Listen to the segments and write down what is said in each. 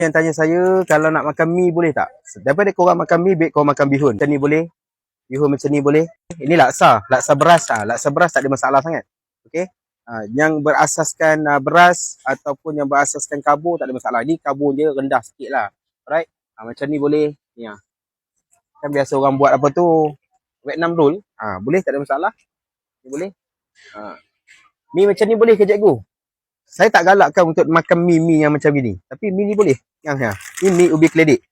Yang tanya saya kalau nak makan mi boleh tak? Daripada korang makan mi, baik korang makan bihun. Macam ni boleh. Bihun macam ni boleh. Ini laksa. Laksa beras. Laksa beras tak ada masalah sangat. Okey. Yang berasaskan beras ataupun yang berasaskan karbo tak ada masalah. Ni karbo je rendah sikit lah. Alright. Macam ni boleh. Ni kan biasa orang buat apa tu, Vietnam roll. Boleh, tak ada masalah. Ni boleh. Mi macam ni boleh ke cikgu? Saya tak galakkan untuk makan mi yang macam gini. Tapi mi ni boleh. Yang ni mi ubi keledek.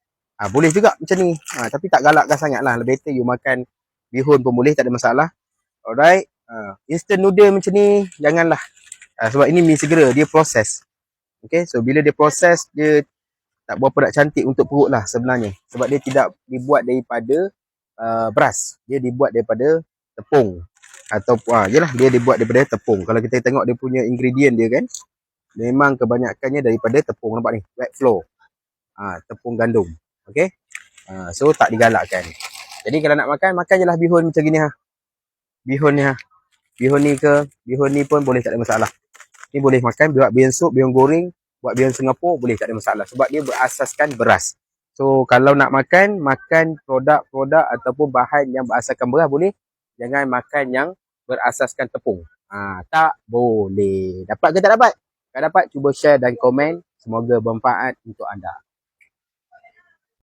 Boleh juga macam ni. Tapi tak galakkan sangat lah. Lebih better you makan bihun pun boleh, tak ada masalah. Alright. Instant noodle macam ni, janganlah. Sebab ini mi segera, dia proses. Okay, so bila dia proses, dia tak berapa nak cantik untuk perut lah sebenarnya. Sebab dia tidak dibuat daripada beras. Dia dibuat daripada tepung. Atau yelah, dia dibuat daripada tepung. Kalau kita tengok dia punya ingredient dia kan, memang kebanyakannya daripada tepung. Nampak ni, wet flour. Tepung gandum. Okay. So tak digalakkan. Jadi kalau nak makan, makan je lah bihun macam gini Bihun ni Bihun ni pun boleh, tak ada masalah. Ni boleh makan, buat bihun sup, bihun goreng, buat bihun Singapura, boleh, tak ada masalah. Sebab dia berasaskan beras. So kalau nak makan produk-produk ataupun bahan yang berasaskan beras boleh. Jangan makan yang berasaskan tepung. Tak boleh. Dapat ke tak dapat? Kalau dapat, cuba share dan komen. Semoga bermanfaat untuk anda.